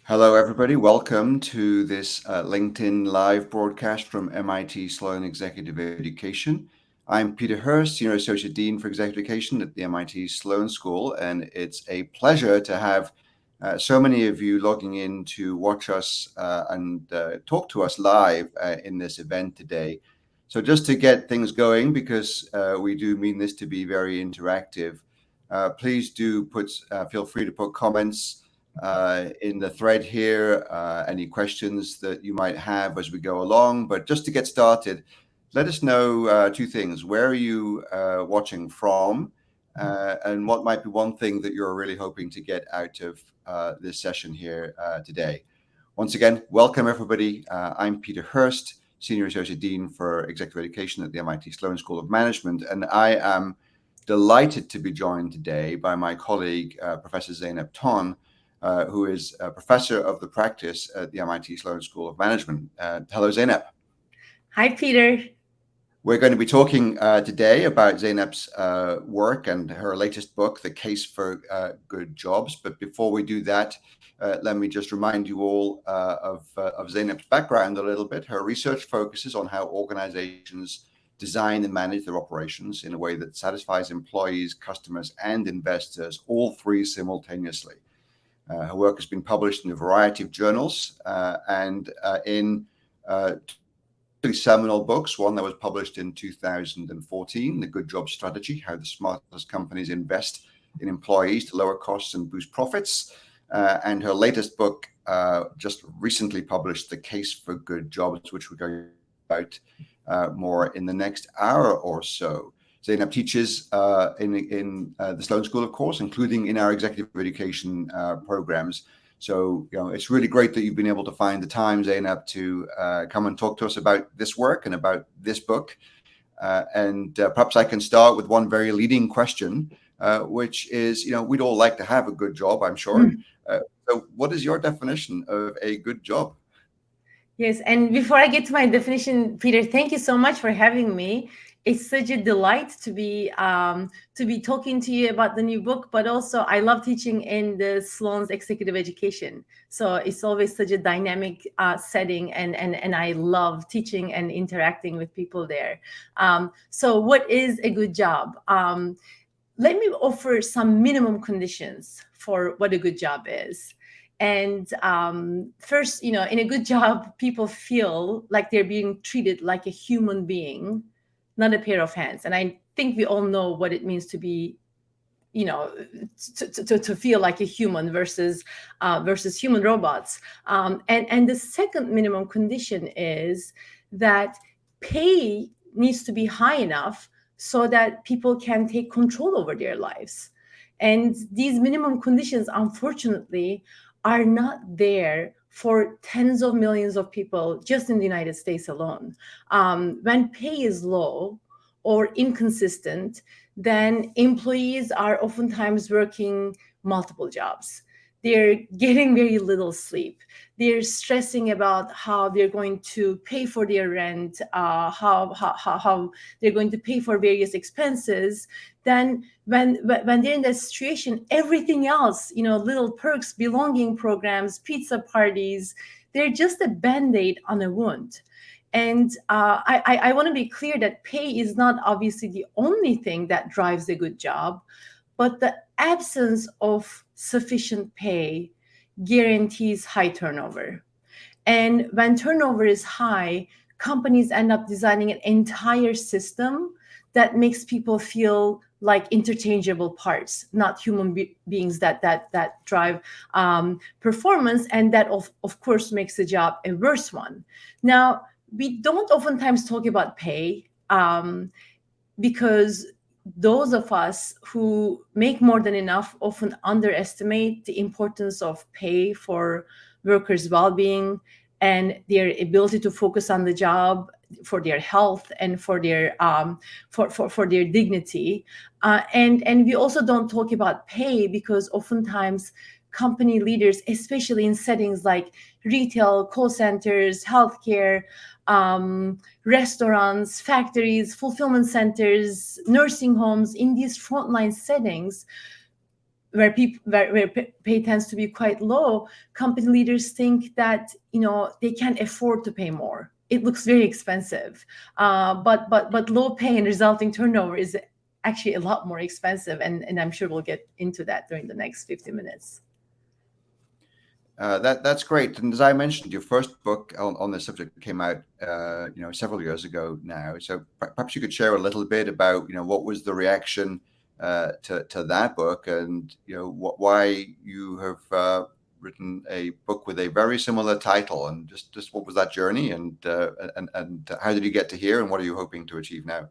Hello, everybody. Welcome to this LinkedIn live broadcast from MIT Sloan Executive Education. I'm Peter Hurst, Senior Associate Dean for Executive Education at the MIT Sloan School, and it's a pleasure to have so many of you logging in to watch us and talk to us live in this event today. So just to get things going, because we do mean this to be very interactive, please do feel free to put comments in the thread here, any questions that you might have as we go along. But just to get started, let us know two things. Where are you watching from? And what might be one thing that you're really hoping to get out of this session here today? Once again, welcome everybody. I'm Peter Hurst, Senior Associate Dean for Executive Education at the MIT Sloan School of Management, and I am delighted to be joined today by my colleague, Professor Zeynep Ton, who is a professor of the practice at the MIT Sloan School of Management. Hello, Zeynep. Hi, Peter. We're going to be talking today about Zeynep's work and her latest book, The Case for Good Jobs. But before we do that, let me just remind you all of Zeynep's background a little bit. Her research focuses on how organizations design and manage their operations in a way that satisfies employees, customers, and investors, all three simultaneously. Her work has been published in a variety of journals and in two seminal books. One that was published in 2014, The Good Job Strategy, How the Smartest Companies Invest in Employees to Lower Costs and Boost Profits. And her latest book, just recently published, The Case for Good Jobs, which we're going to talk about more in the next hour or so. Zeynep teaches in the Sloan School, of course, including in our executive education programs. So, it's really great that you've been able to find the time, Zeynep, to come and talk to us about this work and about this book. And perhaps I can start with one very leading question, which is, we'd all like to have a good job, I'm sure. So what is your definition of a good job? Yes, and before I get to my definition, Peter, thank you so much for having me. It's such a delight to be talking to you about the new book, but also I love teaching in the Sloan's executive education. So it's always such a dynamic setting, and I love teaching and interacting with people there. So what is a good job? Let me offer some minimum conditions for what a good job is. And first, in a good job, people feel like they're being treated like a human being, not a pair of hands. And I think we all know what it means to be, to feel like a human versus human robots. And the second minimum condition is that pay needs to be high enough so that people can take control over their lives. And these minimum conditions, unfortunately, are not there for tens of millions of people just in the United States alone. When pay is low or inconsistent, then employees are oftentimes working multiple jobs. They're getting very little sleep. They're stressing about how they're going to pay for their rent, how they're going to pay for various expenses. Then when they're in that situation, everything else, little perks, belonging programs, pizza parties, they're just a Band-Aid on a wound. And I want to be clear that pay is not obviously the only thing that drives a good job, but the absence of sufficient pay guarantees high turnover. And when turnover is high, companies end up designing an entire system that makes people feel like interchangeable parts, not human beings that drive performance, and that of course makes the job a worse one. Now, we don't oftentimes talk about pay because those of us who make more than enough often underestimate the importance of pay for workers' well-being and their ability to focus on the job, for their health, and for their for their dignity. And we also don't talk about pay because oftentimes company leaders, especially in settings like retail, call centers, healthcare, restaurants, factories, fulfillment centers, nursing homes, in these frontline settings, where people where pay tends to be quite low, company leaders think that they can't afford to pay more. It looks very expensive, but low pay and resulting turnover is actually a lot more expensive, and I'm sure we'll get into that during the next 50 minutes. That's great. And as I mentioned, your first book on this subject came out, several years ago now. So perhaps you could share a little bit about, what was the reaction to that book, and why you have written a book with a very similar title, and just what was that journey, and how did you get to here, and what are you hoping to achieve now?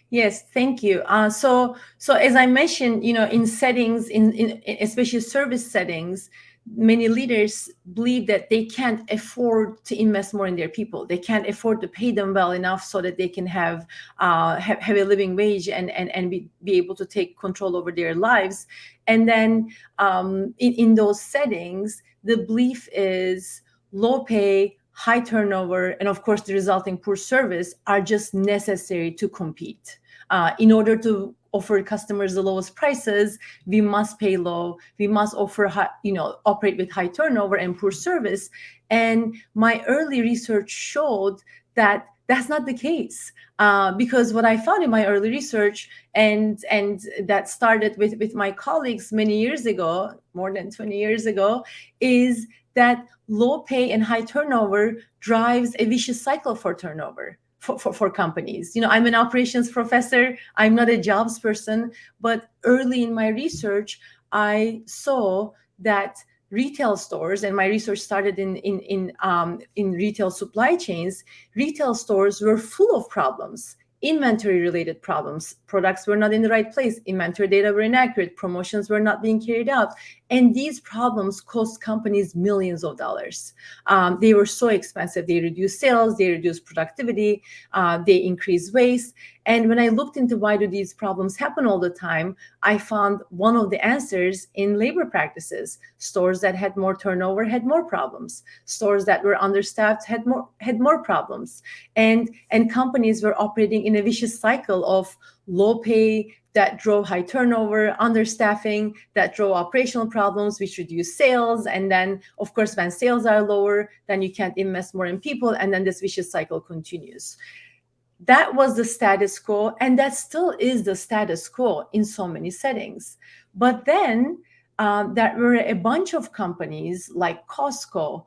Yes, thank you. So as I mentioned, in settings, in especially service settings, many leaders believe that they can't afford to invest more in their people. They can't afford to pay them well enough so that they can have a living wage and be able to take control over their lives. And then in those settings, the belief is low pay, high turnover, and of course the resulting poor service are just necessary to compete. In order to offer customers the lowest prices, we must pay low. We must offer high, operate with high turnover and poor service. And my early research showed that that's not the case, because what I found in my early research, and that started with my colleagues many years ago, more than 20 years ago, is that low pay and high turnover drives a vicious cycle for turnover. For companies. I'm an operations professor. I'm not a jobs person, but early in my research, I saw that retail stores, and my research started in retail supply chains. Retail stores were full of problems. Inventory related problems. Products were not in the right place. Inventory data were inaccurate. Promotions were not being carried out. And these problems cost companies millions of dollars. They were so expensive. They reduced sales. They reduced productivity. They increased waste. And when I looked into why do these problems happen all the time, I found one of the answers in labor practices. Stores that had more turnover had more problems. Stores that were understaffed had more problems. And companies were operating in a vicious cycle of low pay that drove high turnover, understaffing that drove operational problems, which reduced sales. And then, of course, when sales are lower, then you can't invest more in people. And then this vicious cycle continues. That was the status quo, and that still is the status quo in so many settings. But then there were a bunch of companies like Costco,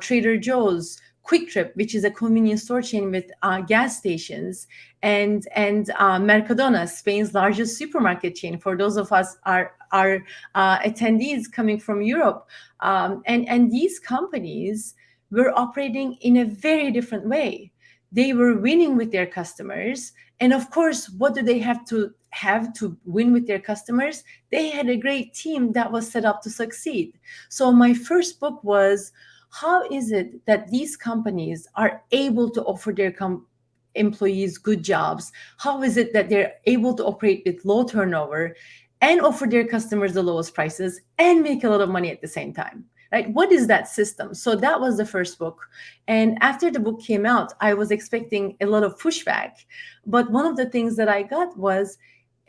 Trader Joe's, Quick Trip, which is a convenience store chain with gas stations, and Mercadona, Spain's largest supermarket chain. For those of us are attendees coming from Europe, and these companies were operating in a very different way. They were winning with their customers. And of course, what do they have to win with their customers? They had a great team that was set up to succeed. So my first book was, how is it that these companies are able to offer their employees good jobs? How is it that they're able to operate with low turnover and offer their customers the lowest prices and make a lot of money at the same time? Right? What is that system? So that was the first book. And after the book came out, I was expecting a lot of pushback. But one of the things that I got was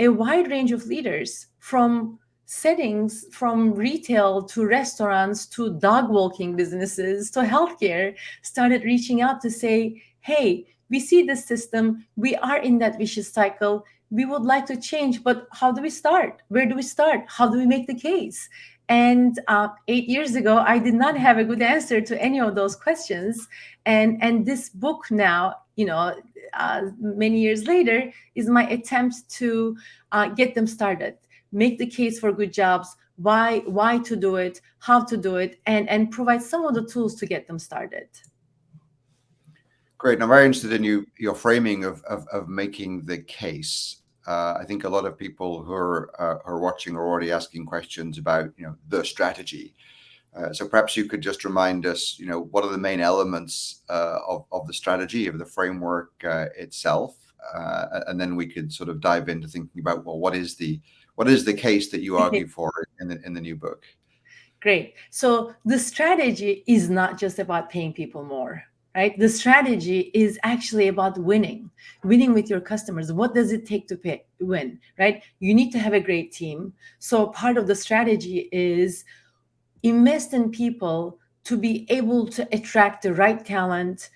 a wide range of leaders, from settings, from retail to restaurants to dog walking businesses to healthcare, started reaching out to say, hey, we see this system. We are in that vicious cycle. We would like to change, but how do we start? Where do we start? How do we make the case? And 8 years ago, I did not have a good answer to any of those questions. And this book now, many years later, is my attempt to get them started, make the case for good jobs, why to do it, how to do it, and provide some of the tools to get them started. Great. I'm very interested in your framing of making the case. I think a lot of people who are watching are already asking questions about the strategy. So perhaps you could just remind us, what are the main elements of the strategy, of the framework itself, and then we could sort of dive into thinking about, well, what is the case that you argue for in the new book? Great. So the strategy is not just about paying people more. right? The strategy is actually about winning with your customers. What does it take to win, right? You need to have a great team. So part of the strategy is invest in people to be able to attract the right talent,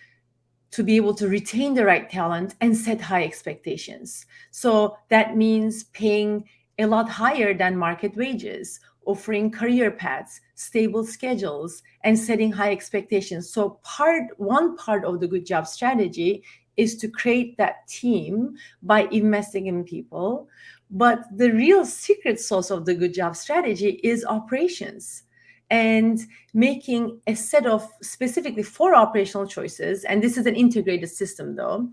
to be able to retain the right talent, and set high expectations. So that means paying a lot higher than market wages, offering career paths, stable schedules, and setting high expectations. So one part of the good job strategy is to create that team by investing in people. But the real secret sauce of the good job strategy is operations, and making a set of specifically 4 operational choices. And this is an integrated system, though.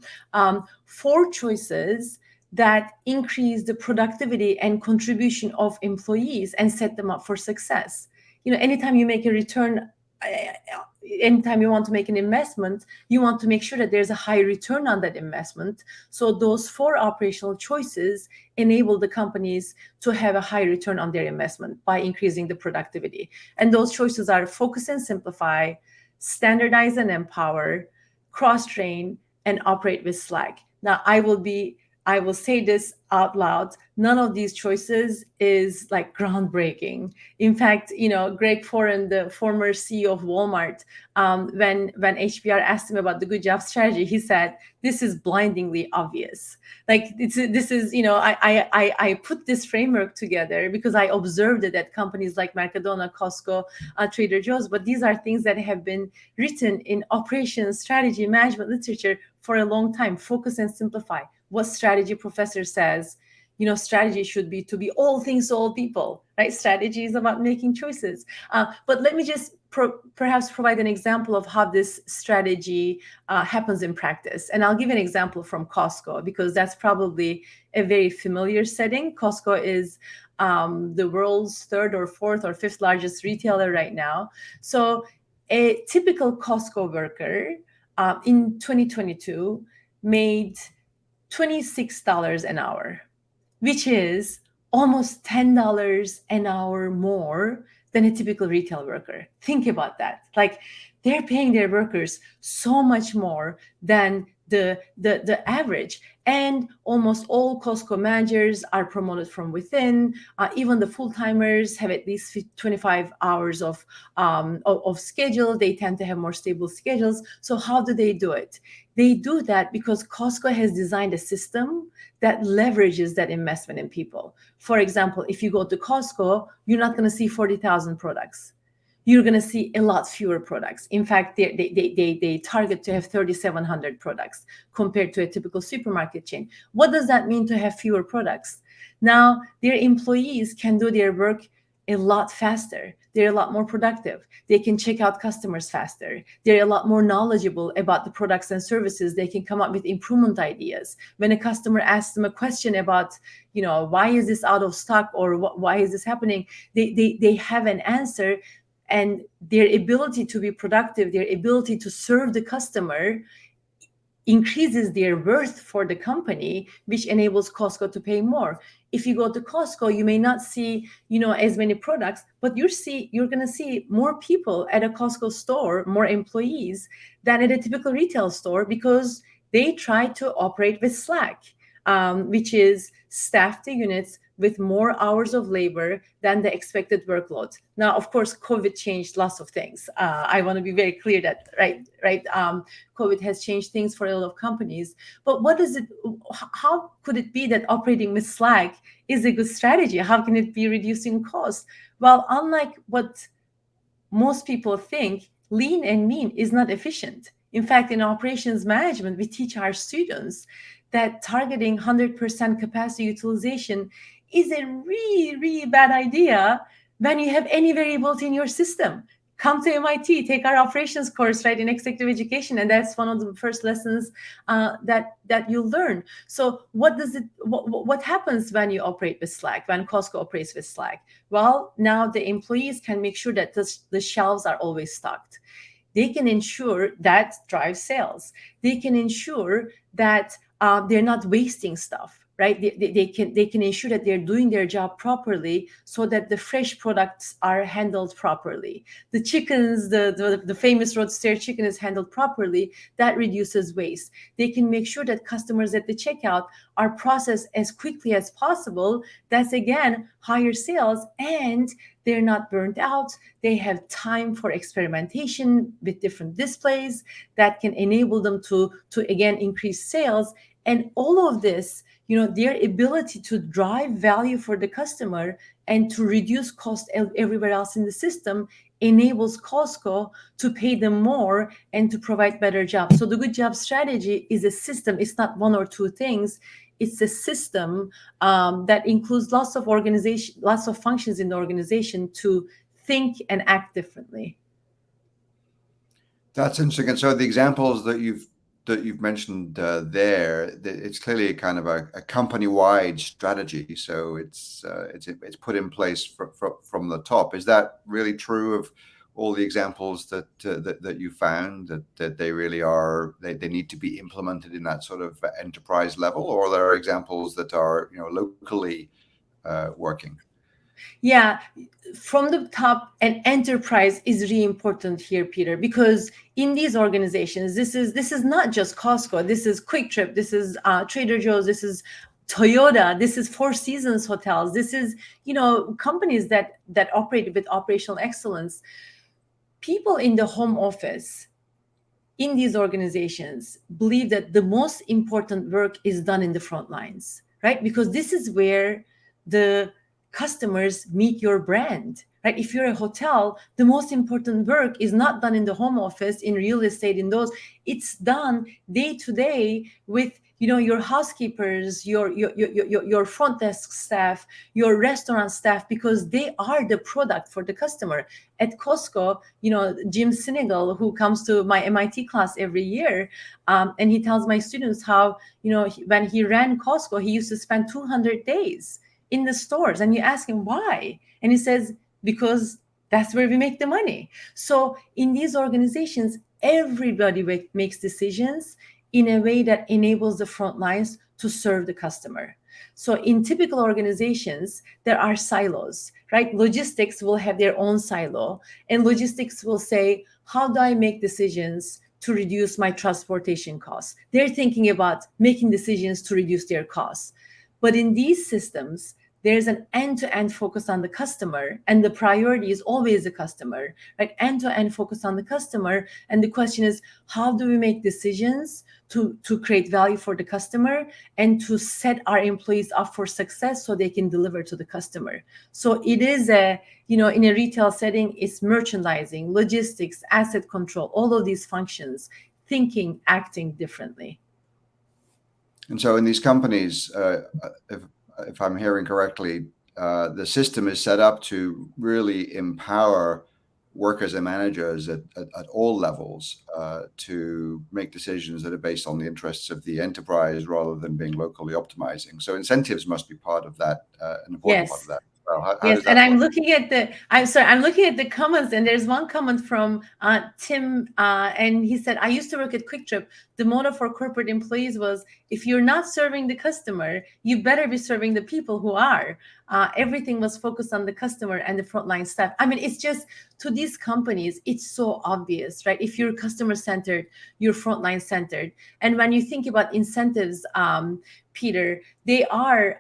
4 choices that increase the productivity and contribution of employees and set them up for success. Anytime you make a return, anytime you want to make an investment, you want to make sure that there's a high return on that investment. So those 4 operational choices enable the companies to have a high return on their investment by increasing the productivity. And those choices are focus and simplify, standardize and empower, cross-train, and operate with Slack. Now, I will say this out loud. None of these choices is like groundbreaking. In fact, Greg Foran, the former CEO of Walmart, when HBR asked him about the good job strategy, he said, "This is blindingly obvious." Like this is, I put this framework together because I observed it at companies like Mercadona, Costco, Trader Joe's. But these are things that have been written in operations, strategy, management literature for a long time. Focus and simplify. What strategy professor says, strategy should be to be all things to all people, right? Strategy is about making choices. But let me just perhaps provide an example of how this strategy happens in practice. And I'll give an example from Costco, because that's probably a very familiar setting. Costco is the world's 3rd or 4th or 5th largest retailer right now. So a typical Costco worker in 2022 made $26 an hour, which is almost $10 an hour more than a typical retail worker. Think about that. Like, they're paying their workers so much more than the average. And almost all Costco managers are promoted from within. Even the full-timers have at least 25 hours of schedule. They tend to have more stable schedules. So how do they do it? They do that because Costco has designed a system that leverages that investment in people. For example, if you go to Costco, you're not going to see 40,000 products. You're going to see a lot fewer products. In fact, they target to have 3,700 products compared to a typical supermarket chain. What does that mean to have fewer products? Now, their employees can do their work a lot faster. They're a lot more productive. They can check out customers faster. They're a lot more knowledgeable about the products and services. They can come up with improvement ideas. When a customer asks them a question about, why is this out of stock, or why is this happening, they have an answer. And their ability to be productive, their ability to serve the customer, increases their worth for the company, which enables Costco to pay more. If you go to Costco, you may not see, as many products, but you're going to see more people at a Costco store, more employees, than at a typical retail store, because they try to operate with Slack, which is staff the units with more hours of labor than the expected workload. Now, of course, COVID changed lots of things. I want to be very clear that, right? COVID has changed things for a lot of companies. But how could it be that operating with Slack is a good strategy? How can it be reducing costs? Well, unlike what most people think, lean and mean is not efficient. In fact, in operations management, we teach our students that targeting 100% capacity utilization is a really, really bad idea when you have any variability in your system. Come to MIT, take our operations course, right, in executive education, and that's one of the first lessons that you'll learn. So what happens when you operate with Slack, when Costco operates with Slack? Well, now the employees can make sure that the shelves are always stocked. They can ensure that drives sales. They can ensure that they're not wasting stuff, right? They can ensure that they're doing their job properly, so that the fresh products are handled properly. The chickens, the famous roadster chicken is handled properly. That reduces waste. They can make sure that customers at the checkout are processed as quickly as possible. That's again higher sales, and they're not burnt out. They have time for experimentation with different displays that can enable them to again increase sales. And all of this, their ability to drive value for the customer and to reduce cost everywhere else in the system enables Costco to pay them more and to provide better jobs. So the good job strategy is a system. It's not one or two things. It's a system that includes lots of functions in the organization to think and act differently. That's interesting. And so the examples that you've mentioned there, it's clearly a kind of a company-wide strategy. So it's put in place from the top. Is that really true of all the examples that you found, that they really are, they need to be implemented in that sort of enterprise level, or there are examples that are locally working? Yeah, from the top, and enterprise is really important here, Peter, because in these organizations, this is not just Costco. This is Quick Trip. This is Trader Joe's. This is Toyota. This is Four Seasons hotels. This is companies that operate with operational excellence. People in the home office in these organizations believe that the most important work is done in the front lines, right? Because this is where the customers meet your brand, right? If you're a hotel, the most important work is not done in the home office, in real estate, in those. It's done day to day with your housekeepers, your front desk staff, your restaurant staff, because they are the product for the customer. At Costco, Jim Sinegal, who comes to my MIT class every year, and he tells my students how when he ran Costco, he used to spend 200 days in the stores. And you ask him why, and he says, because that's where we make the money. So in these organizations, everybody makes decisions in a way that enables the front lines to serve the customer. So in typical organizations, there are silos, right? Logistics will have their own silo, and logistics will say, how do I make decisions to reduce my transportation costs? They're thinking about making decisions to reduce their costs. But in these systems, there's an end-to-end focus on the customer, and the priority is always the customer, right? End-to-end focus on the customer. And the question is, how do we make decisions to create value for the customer and to set our employees up for success so they can deliver to the customer? So it is in a retail setting, it's merchandising, logistics, asset control, all of these functions, thinking, acting differently. And so in these companies, if I'm hearing correctly, the system is set up to really empower workers and managers at all levels to make decisions that are based on the interests of the enterprise rather than being locally optimizing. So incentives must be part of that, an important part of that. Well, how yes, does that and I'm work? looking at I'm looking at the comments, and there's one comment from Tim, and he said, I used to work at Quick Trip. The motto for corporate employees was, if you're not serving the customer, you better be serving the people who are. Everything was focused on the customer and the frontline staff. I mean, it's just, to these companies, it's so obvious, right? If you're customer-centered, you're frontline centered. And when you think about incentives, Peter, they are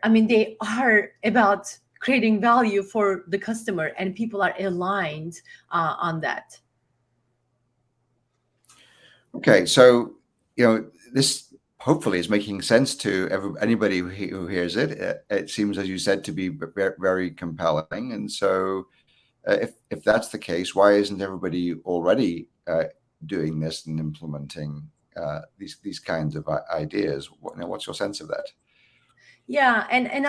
about creating value for the customer, and people are aligned on that. Okay, so this hopefully is making sense to anybody who hears it. It seems, as you said, to be very compelling. And so, if that's the case, why isn't everybody already doing this and implementing these kinds of ideas? What's your sense of that? Yeah, and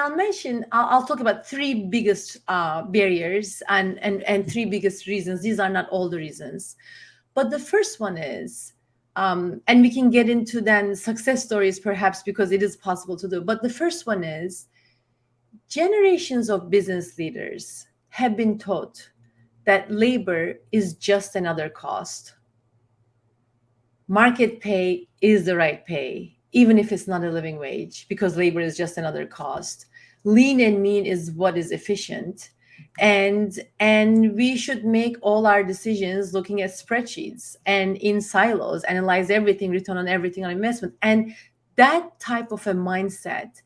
I'll talk about three biggest barriers and three biggest reasons. These are not all the reasons, but the first one is, and we can get into then success stories perhaps, because it is possible to do. But the first one is, generations of business leaders have been taught that labor is just another cost. Market pay is the right pay. even if it's not a living wage, because labor is just another cost. Lean and mean is what is efficient. And we should make all our decisions looking at spreadsheets and in silos, analyze everything, return on everything on investment. And that type of a mindset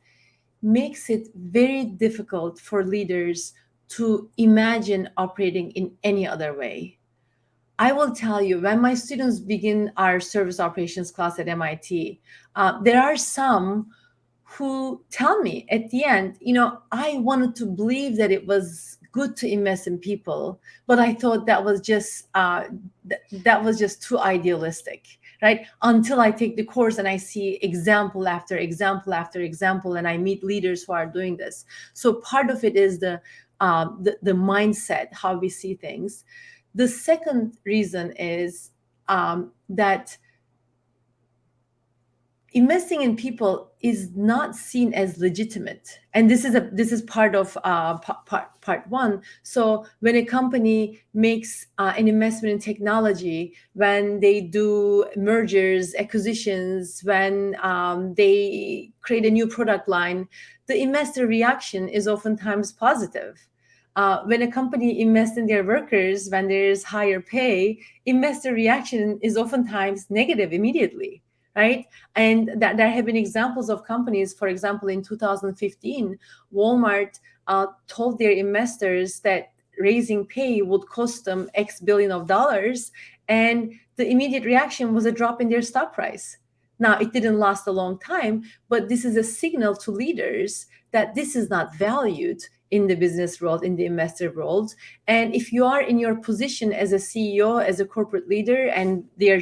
makes it very difficult for leaders to imagine operating in any other way. I will tell you, when my students begin our service operations class at MIT, there are some who tell me at the end, I wanted to believe that it was good to invest in people, but I thought that was just that was just too idealistic, right? Until I take the course and I see example after example after example, and I meet leaders who are doing this. So part of it is the mindset, how we see things. The second reason is that investing in people is not seen as legitimate, and this is part of part one. So when a company makes an investment in technology, when they do mergers, acquisitions, when they create a new product line, the investor reaction is oftentimes positive. When a company invests in their workers, when there's higher pay, investor reaction is oftentimes negative immediately, right? And that there have been examples of companies, for example, in 2015, Walmart told their investors that raising pay would cost them X billion of dollars, and the immediate reaction was a drop in their stock price. Now, it didn't last a long time, but this is a signal to leaders that this is not valued in the business world, in the investor world. And if you are in your position as a CEO, as a corporate leader, and their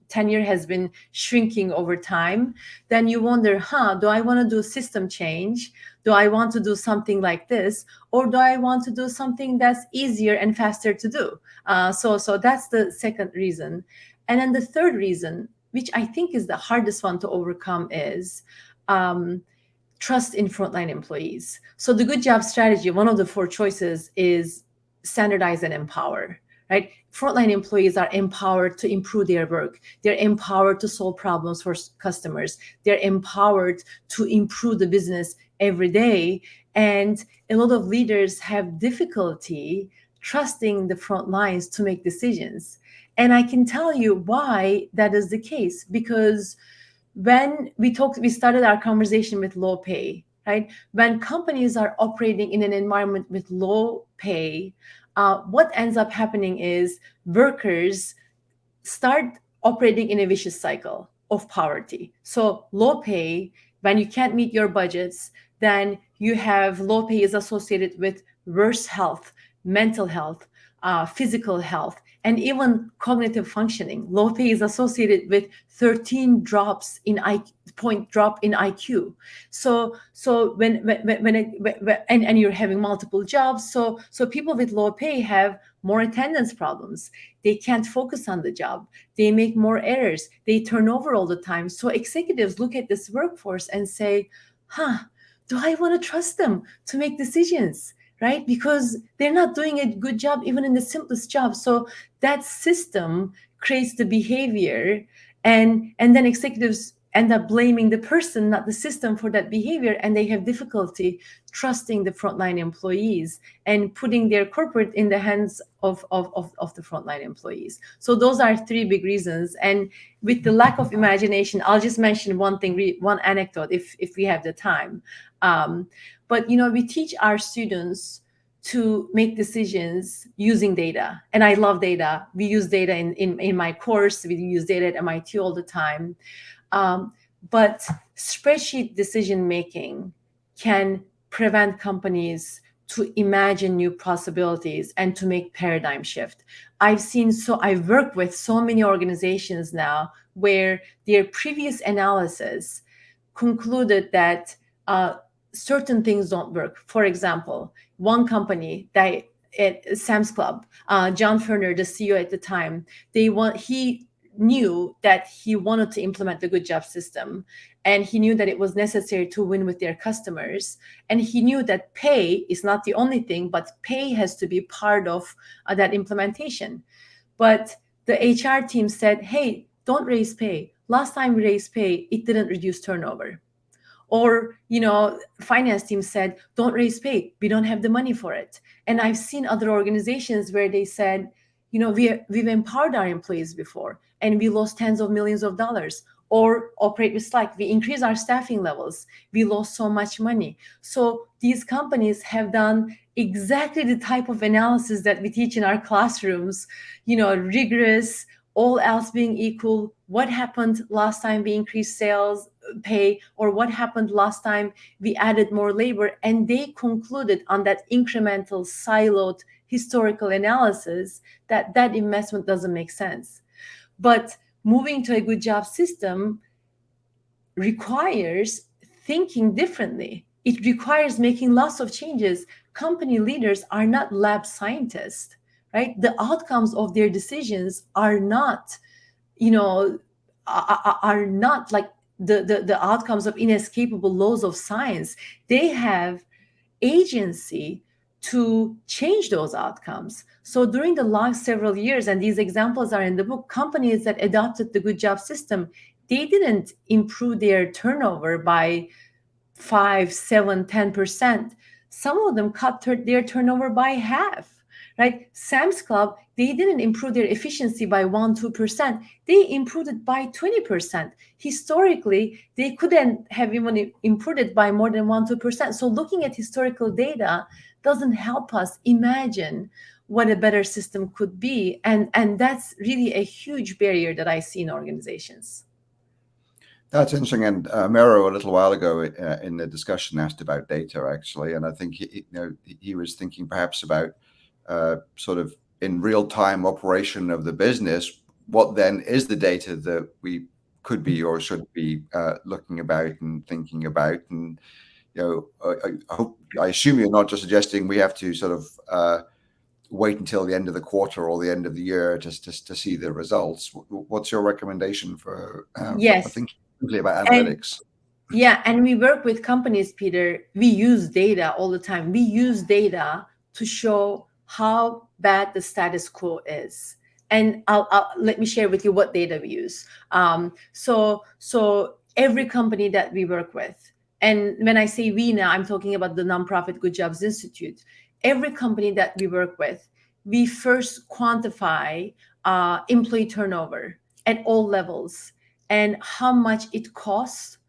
tenure has been shrinking over time, then you wonder, do I want to do system change? Do I want to do something like this? Or do I want to do something that's easier and faster to do? So that's the second reason. And then the third reason, which I think is the hardest one to overcome, is trust in frontline employees. So the good job strategy, one of the 4 choices is standardize and empower, right? Frontline employees are empowered to improve their work. They're empowered to solve problems for customers. They're empowered to improve the business every day. And a lot of leaders have difficulty trusting the front lines to make decisions. And I can tell you why that is the case, because when we started our conversation with low pay, right? When companies are operating in an environment with low pay, what ends up happening is workers start operating in a vicious cycle of poverty. So low pay, when you can't meet your budgets, then you have low pay is associated with worse health, mental health, physical health, and even cognitive functioning. Low pay is associated with 13 drops in point drop in IQ. So when you're having multiple jobs, so people with low pay have more attendance problems. They can't focus on the job. They make more errors. They turn over all the time. So executives look at this workforce and say, do I want to trust them to make decisions? Right? Because they're not doing a good job even in the simplest job. So that system creates the behavior, and then executives end up blaming the person, not the system, for that behavior, and they have difficulty trusting the frontline employees and putting their corporate in the hands of the frontline employees. So those are 3 big reasons. And with the lack of imagination, I'll just mention one thing, one anecdote, if we have the time. But we teach our students to make decisions using data, and I love data. We use data in my course. We use data at MIT all the time. But spreadsheet decision making can prevent companies to imagine new possibilities and to make paradigm shift. I've worked with so many organizations now where their previous analysis concluded that certain things don't work. For example, one company that at Sam's Club, John Furner, the CEO at the time, he knew that he wanted to implement the good job system, and he knew that it was necessary to win with their customers, and he knew that pay is not the only thing, but pay has to be part of that implementation. But the HR team said, hey, don't raise pay, last time we raised pay, it didn't reduce turnover. Or, finance team said, don't raise pay, we don't have the money for it. And I've seen other organizations where they said, we've empowered our employees before and we lost tens of millions of dollars. Or operate with Slack, we increase our staffing levels, we lost so much money. So these companies have done exactly the type of analysis that we teach in our classrooms, rigorous, all else being equal, what happened last time we increased sales pay, or what happened last time we added more labor. And they concluded on that incremental siloed historical analysis that that investment doesn't make sense. But moving to a good job system requires thinking differently. It requires making lots of changes. Company leaders are not lab scientists, right? The outcomes of their decisions are not, are not like the outcomes of inescapable laws of science. They have agency to change those outcomes. So during the last several years, and these examples are in the book, companies that adopted the good job system, they didn't improve their turnover by 5, 7, 10%. Some of them cut their turnover by half, right? Sam's Club, they didn't improve their efficiency by 1, 2%. They improved it by 20%. Historically, they couldn't have even improved it by more than 1, 2%. So looking at historical data doesn't help us imagine what a better system could be. And that's really a huge barrier that I see in organizations. That's interesting. And Mero, a little while ago in the discussion, asked about data, actually. And I think he was thinking perhaps about sort of in real-time operation of the business, what then is the data that we could be or should be looking about and thinking about. And I assume you're not just suggesting we have to sort of wait until the end of the quarter or the end of the year just to see the results. What's your recommendation for Yes. thinking about analytics? And we work with companies, Peter. We use data all the time. We use data to show how bad the status quo is. And let me share with you what data we use. So every company that we work with, and when I say we now, I'm talking about the nonprofit Good Jobs Institute. Every company that we work with, we first quantify employee turnover at all levels and how much it costs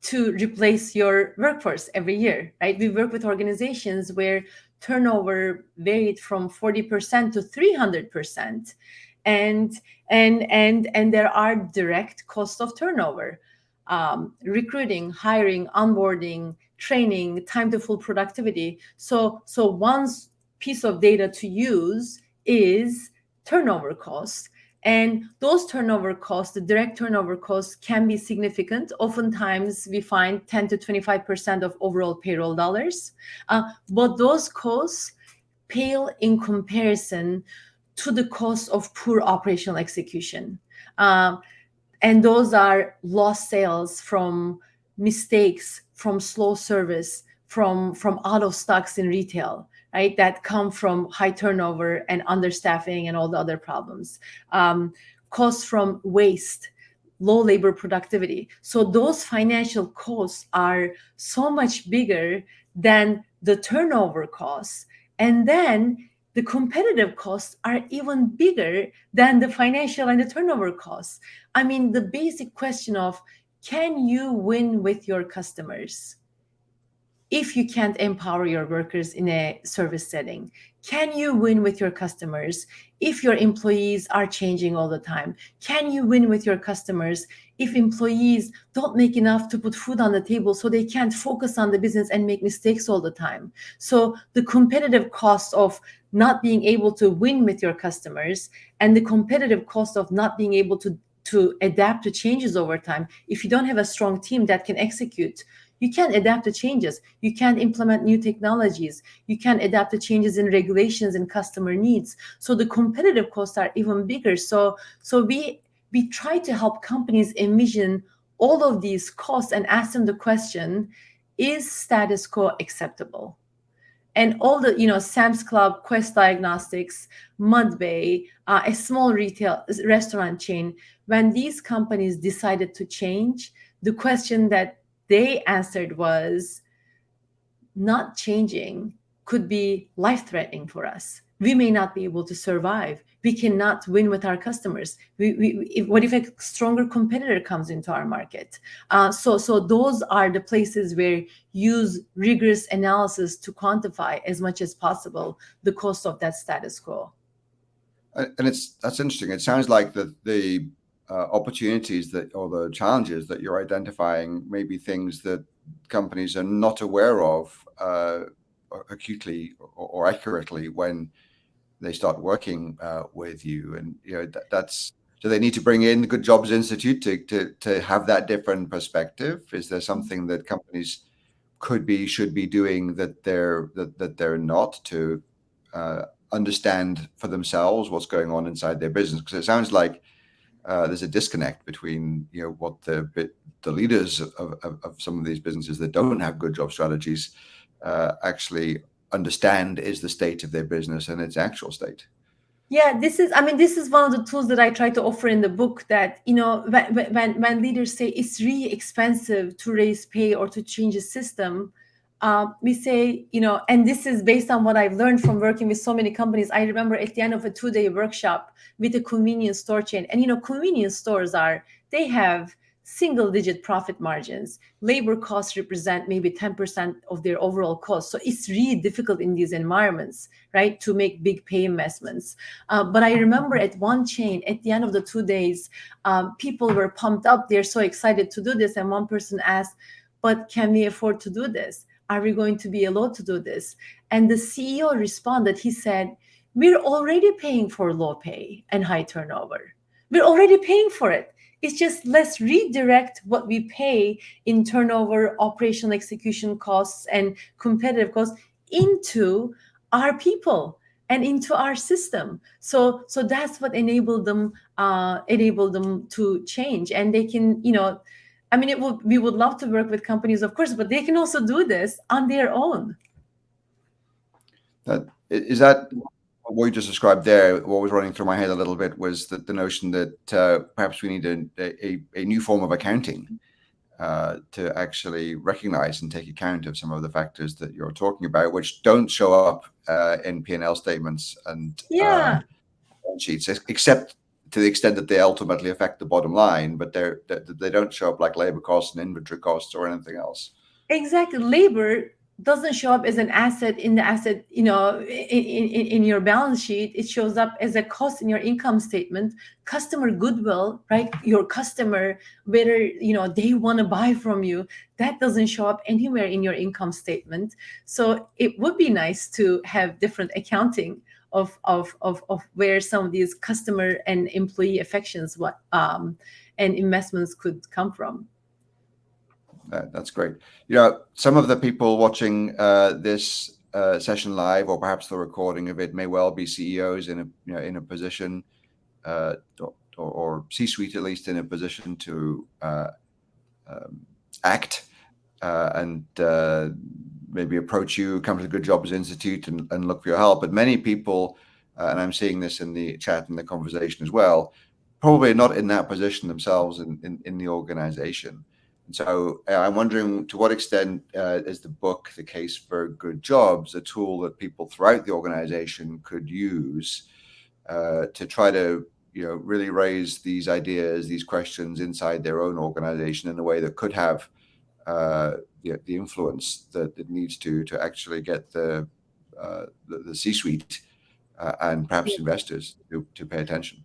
to replace your workforce every year, right? We work with organizations where turnover varied from 40% to 300%. And there are direct costs of turnover. Recruiting, hiring, onboarding, training, time to full productivity. So one piece of data to use is turnover costs. And those turnover costs, the direct turnover costs, can be significant. Oftentimes, we find 10 to 25% of overall payroll dollars. But those costs pale in comparison to the cost of poor operational execution. And those are lost sales from mistakes, from slow service, from out of stocks in retail, right? That come from high turnover and understaffing and all the other problems. Costs from waste, low labor productivity. So those financial costs are so much bigger than the turnover costs. And then the competitive costs are even bigger than the financial and the turnover costs. I mean, the basic question of, can you win with your customers if you can't empower your workers in a service setting? Can you win with your customers if your employees are changing all the time? Can you win with your customers if employees don't make enough to put food on the table, so they can't focus on the business and make mistakes all the time? So the competitive cost of not being able to win with your customers and the competitive cost of not being able to adapt to changes over time, if you don't have a strong team that can execute, you can't adapt to changes. You can't implement new technologies. You can't adapt to changes in regulations and customer needs. So the competitive costs are even bigger. So we try to help companies envision all of these costs and ask them the question, is status quo acceptable? and all the, Sam's Club, Quest Diagnostics, Mudbay, a small retail restaurant chain, when these companies decided to change, the question that they answered was, not changing could be life-threatening for us. We may not be able to survive. We cannot win with our customers. What if a stronger competitor comes into our market? So those are the places where use rigorous analysis to quantify as much as possible the cost of that status quo. And that's interesting. It sounds like the opportunities or the challenges that you're identifying may be things that companies are not aware of acutely or accurately when they start working with you. And that's, do they need to bring in the Good Jobs Institute to have that different perspective? Is there something that companies should be doing that they're not, to understand for themselves what's going on inside their business? Because it sounds like there's a disconnect between what the leaders of some of these businesses that don't have good job strategies actually understand is the state of their business and its actual state. Yeah, this is one of the tools that I try to offer in the book, that, when leaders say it's really expensive to raise pay or to change a system, we say, and this is based on what I've learned from working with so many companies. I remember at the end of a 2-day workshop with a convenience store chain, and convenience stores they have single-digit profit margins. Labor costs represent maybe 10% of their overall cost. So it's really difficult in these environments, right, to make big pay investments. But I remember at one chain, at the end of the 2 days, people were pumped up. They're so excited to do this. And one person asked, but can we afford to do this? Are we going to be allowed to do this? And the CEO responded. He said, we're already paying for low pay and high turnover. We're already paying for it. It's just, let's redirect what we pay in turnover, operational execution costs, and competitive costs into our people and into our system. So that's what enabled them to change. And they can, we would love to work with companies, of course, but they can also do this on their own. Is that what you just described there? What was running through my head a little bit was that the notion that perhaps we need a new form of accounting to actually recognize and take account of some of the factors that you're talking about, which don't show up in P&L statements and sheets, except to the extent that they ultimately affect the bottom line, but they don't show up like labor costs and inventory costs or anything else. Exactly. Labor doesn't show up as an asset in the asset, in your balance sheet. It shows up as a cost in your income statement. Customer goodwill, right? Your customer, whether they want to buy from you, that doesn't show up anywhere in your income statement. So it would be nice to have different accounting of where some of these customer and employee affections and investments could come from. That's great. Some of the people watching this session live, or perhaps the recording of it, may well be CEOs in a position, or C-suite at least, in a position to act and maybe approach you, come to the Good Jobs Institute and look for your help. But many people, and I'm seeing this in the chat and the conversation as well, probably not in that position themselves in the organization. And so I'm wondering, to what extent is the book, The Case for Good Jobs, a tool that people throughout the organization could use to try to really raise these ideas, these questions inside their own organization in a way that could have the influence that it needs to actually get the C-suite and perhaps investors to pay attention?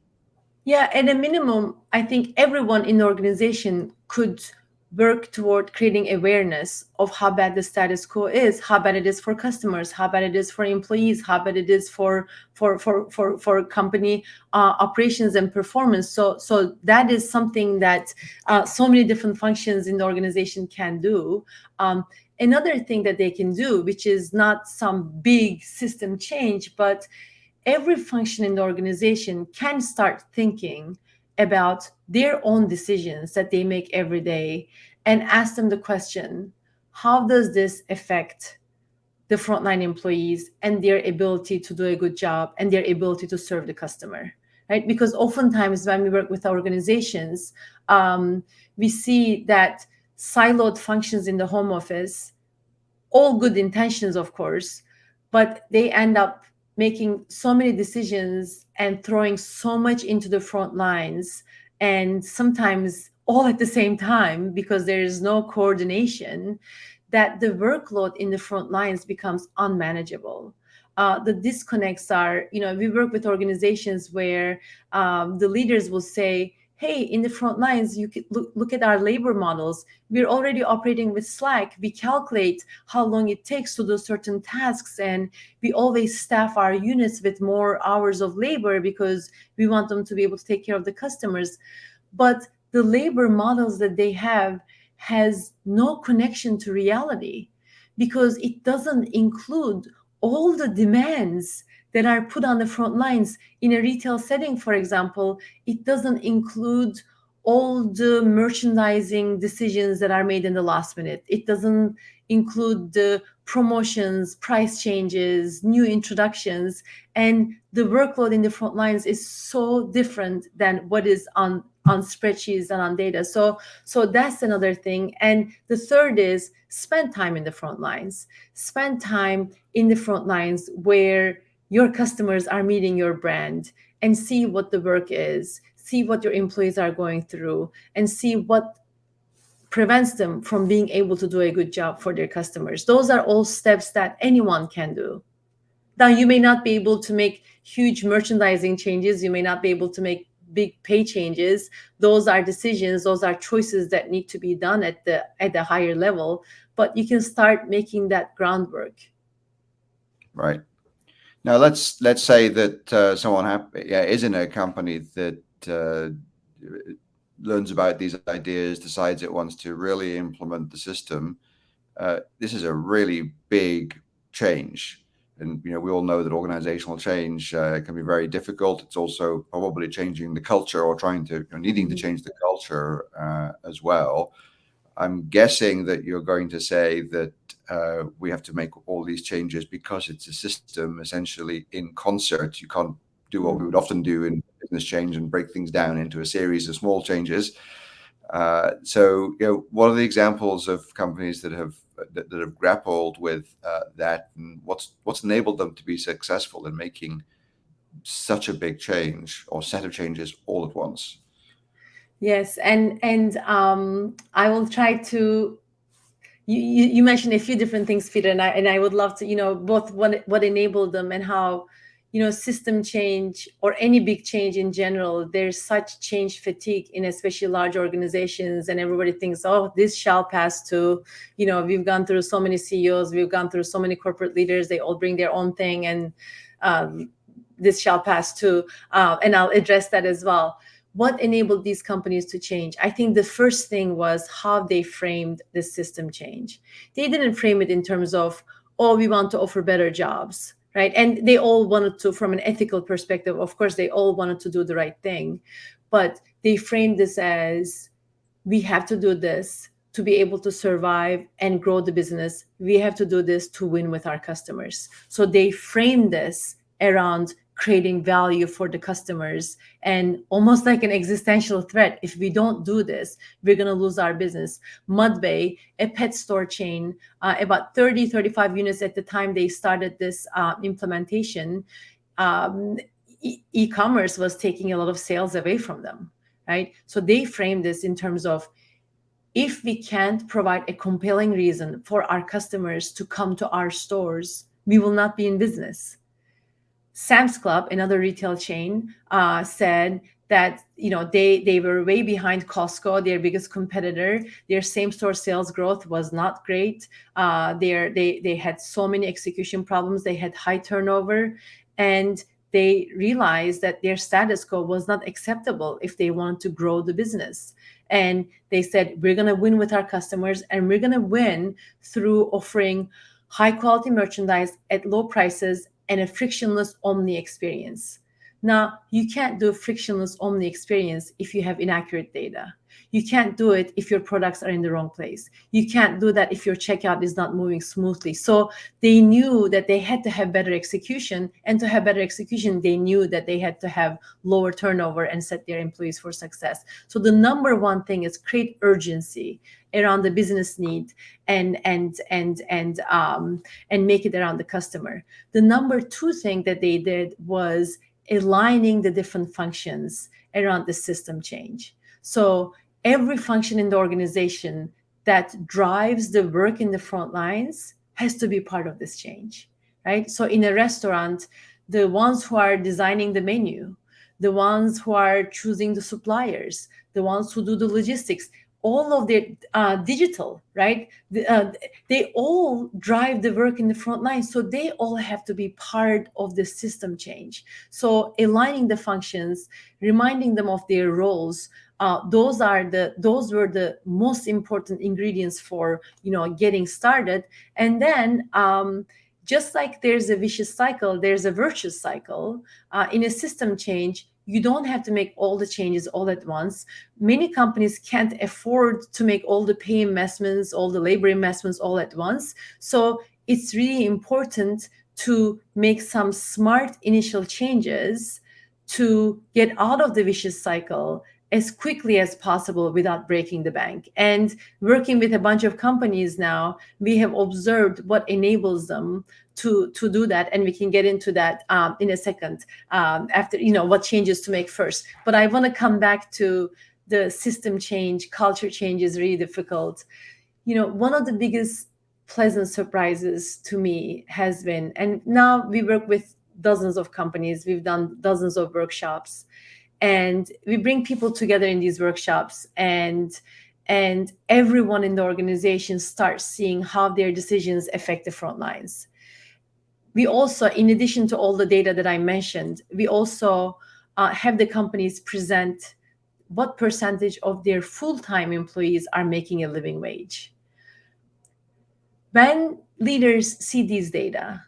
Yeah, at a minimum, I think everyone in the organization could work toward creating awareness of how bad the status quo is, how bad it is for customers, how bad it is for employees, how bad it is for company operations and performance. So that is something that so many different functions in the organization can do. Another thing that they can do, which is not some big system change, but every function in the organization can start thinking about their own decisions that they make every day and ask them the question, how does this affect the frontline employees and their ability to do a good job and their ability to serve the customer, right? Because oftentimes when we work with organizations, we see that siloed functions in the home office, all good intentions, of course, but they end up making so many decisions and throwing so much into the front lines, and sometimes all at the same time because there is no coordination, that the workload in the front lines becomes unmanageable. The disconnects are, we work with organizations where the leaders will say, hey, in the front lines, you could look at our labor models. We're already operating with Slack. We calculate how long it takes to do certain tasks, and we always staff our units with more hours of labor because we want them to be able to take care of the customers. But the labor models that they have has no connection to reality because it doesn't include all the demands that are put on the front lines. In a retail setting, for example, it doesn't include all the merchandising decisions that are made in the last minute. It doesn't include the promotions, price changes, new introductions, and the workload in the front lines is so different than what is on spreadsheets and on data. So that's another thing. And the third is spend time in the front lines. Spend time in the front lines where your customers are meeting your brand, and see what the work is, see what your employees are going through, and see what prevents them from being able to do a good job for their customers. Those are all steps that anyone can do. Now, you may not be able to make huge merchandising changes. You may not be able to make big pay changes. Those are decisions, those are choices that need to be done at the higher level, but you can start making that groundwork. Right. Now, let's say that someone is in a company that learns about these ideas, decides it wants to really implement the system. This is a really big change, and we all know that organizational change can be very difficult. It's also probably changing the culture, or needing to change the culture as well. I'm guessing that you're going to say that we have to make all these changes because it's a system essentially in concert. You can't do what we would often do in business change and break things down into a series of small changes. So, what are the examples of companies that have grappled with that, and what's enabled them to be successful in making such a big change or set of changes all at once? Yes, and I will try to. You mentioned a few different things, Peter, and I would love to, both what enabled them and how, system change or any big change in general, there's such change fatigue in especially large organizations, and everybody thinks, oh, this shall pass too. We've gone through so many CEOs, we've gone through so many corporate leaders, they all bring their own thing, and this shall pass too. And I'll address that as well. What enabled these companies to change? I think the first thing was how they framed the system change. They didn't frame it in terms of, oh, we want to offer better jobs, right? And they all wanted to, from an ethical perspective, of course, they all wanted to do the right thing. But they framed this as, we have to do this to be able to survive and grow the business. We have to do this to win with our customers. So they framed this around creating value for the customers, and almost like an existential threat. If we don't do this, we're going to lose our business. Mudbay, a pet store chain, about 35 units at the time they started this implementation, e-commerce was taking a lot of sales away from them, right? So they framed this in terms of, if we can't provide a compelling reason for our customers to come to our stores, we will not be in business. Sam's Club, another retail chain, said that they were way behind Costco, their biggest competitor. Their same-store sales growth was not great. They had so many execution problems. They had high turnover, and they realized that their status quo was not acceptable if they wanted to grow the business. And they said, we're going to win with our customers, and we're going to win through offering high-quality merchandise at low prices and a frictionless omni experience. Now, you can't do frictionless omni experience if you have inaccurate data. You can't do it if your products are in the wrong place. You can't do that if your checkout is not moving smoothly. So they knew that they had to have better execution. And to have better execution, they knew that they had to have lower turnover and set their employees for success. So the number one thing is create urgency around the business need and make it around the customer. The number two thing that they did was aligning the different functions around the system change. So every function in the organization that drives the work in the front lines has to be part of this change, right? So in a restaurant, the ones who are designing the menu, the ones who are choosing the suppliers, the ones who do the logistics, all of their digital, right? They all drive the work in the front line. So they all have to be part of the system change. So aligning the functions, reminding them of their roles, those were the most important ingredients for getting started. And then just like there's a vicious cycle, there's a virtuous cycle. In a system change, you don't have to make all the changes all at once. Many companies can't afford to make all the pay investments, all the labor investments all at once. So it's really important to make some smart initial changes to get out of the vicious cycle as quickly as possible without breaking the bank. And working with a bunch of companies now, we have observed what enables them to do that, and we can get into that in a second after what changes to make first. But I want to come back to the system change. Culture change is really difficult. One of the biggest pleasant surprises to me has been, and now we work with dozens of companies, we've done dozens of workshops, and we bring people together in these workshops, and everyone in the organization starts seeing how their decisions affect the front lines. We also, in addition to all the data that I mentioned, we also have the companies present what percentage of their full-time employees are making a living wage. When leaders see these data,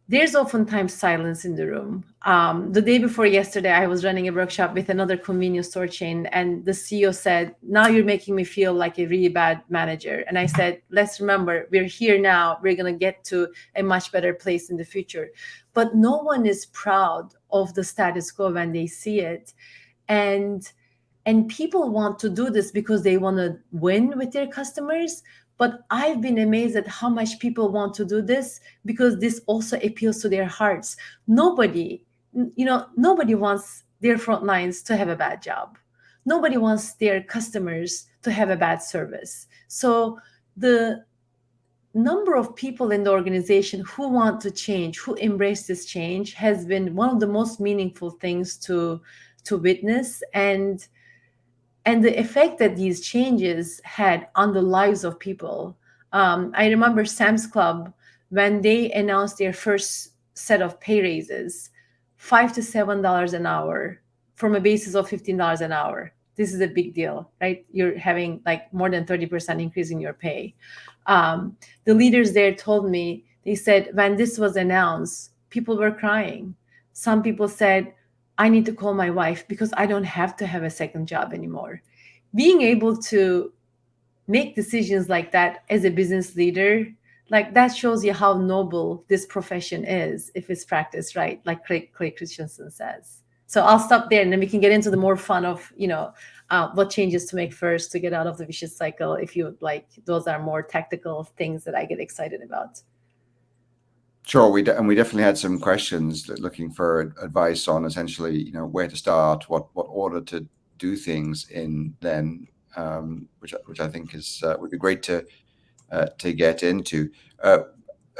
there's oftentimes silence in the room. The day before yesterday, I was running a workshop with another convenience store chain, and the CEO said, "Now you're making me feel like a really bad manager." And I said, "Let's remember, we're here now. We're going to get to a much better place in the future." But no one is proud of the status quo when they see it. And people want to do this because they want to win with their customers. But I've been amazed at how much people want to do this because this also appeals to their hearts. Nobody wants their front lines to have a bad job. Nobody wants their customers to have a bad service. So the number of people in the organization who want to change, who embrace this change, has been one of the most meaningful things to witness. And the effect that these changes had on the lives of people. I remember Sam's Club, when they announced their first set of pay raises, $5 to $7 an hour from a basis of $15 an hour. This is a big deal, right? You're having like more than 30% increase in your pay. The leaders there told me, they said, when this was announced, people were crying. Some people said, "I need to call my wife because I don't have to have a second job anymore." Being able to make decisions like that as a business leader, like that shows you how noble this profession is if it's practiced right, like Clay Christensen says. So I'll stop there, and then we can get into the more fun of, what changes to make first to get out of the vicious cycle. If you would like, those are more tactical things that I get excited about. Sure, we definitely had some questions looking for advice on essentially, where to start, what order to do things in, then, which I think is would be great to get into.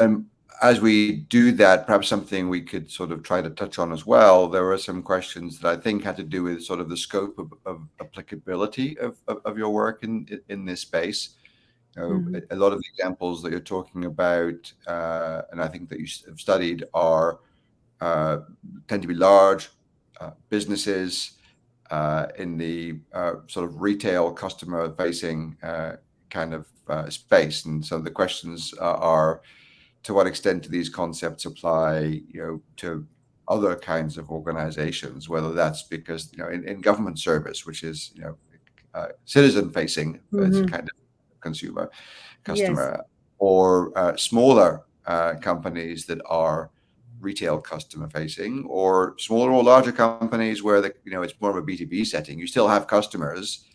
And as we do that, perhaps something we could sort of try to touch on as well. There were some questions that I think had to do with sort of the scope of applicability of your work in this space. A lot of the examples that you're talking about, and I think that you have studied, are tend to be large businesses in the sort of retail customer-facing kind of space. And so the questions are, to what extent do these concepts apply, to other kinds of organizations, whether that's because, in government service, which is, citizen facing, it's a kind of consumer Yes. customer, or smaller companies that are retail customer facing, or smaller or larger companies where it's more of a B2B setting. You still have customers,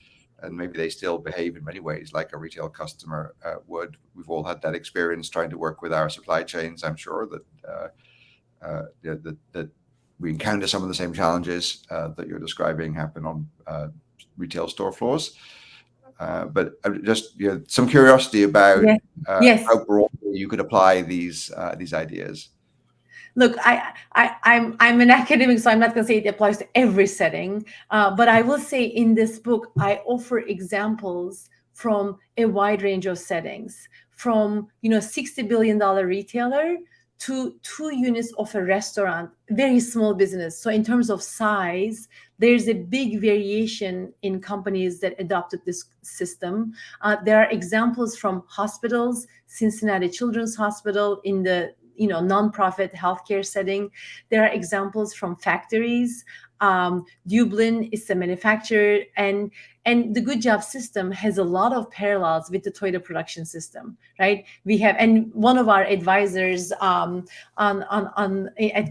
and maybe they still behave in many ways like a retail customer would. We've all had that experience trying to work with our supply chains. I'm sure that we encounter some of the same challenges that you're describing happen on retail store floors. But just some curiosity about Yes. how broadly you could apply these ideas. Look, I'm an academic, so I'm not going to say it applies to every setting. But I will say in this book, I offer examples from a wide range of settings, from $60 billion retailer to 2 units of a restaurant, very small business. So in terms of size, there's a big variation in companies that adopted this system. There are examples from hospitals, Cincinnati Children's Hospital in the nonprofit healthcare setting. There are examples from factories. Dublin is a manufacturer, and the Good Job system has a lot of parallels with the Toyota production system, right? We have, and one of our advisors at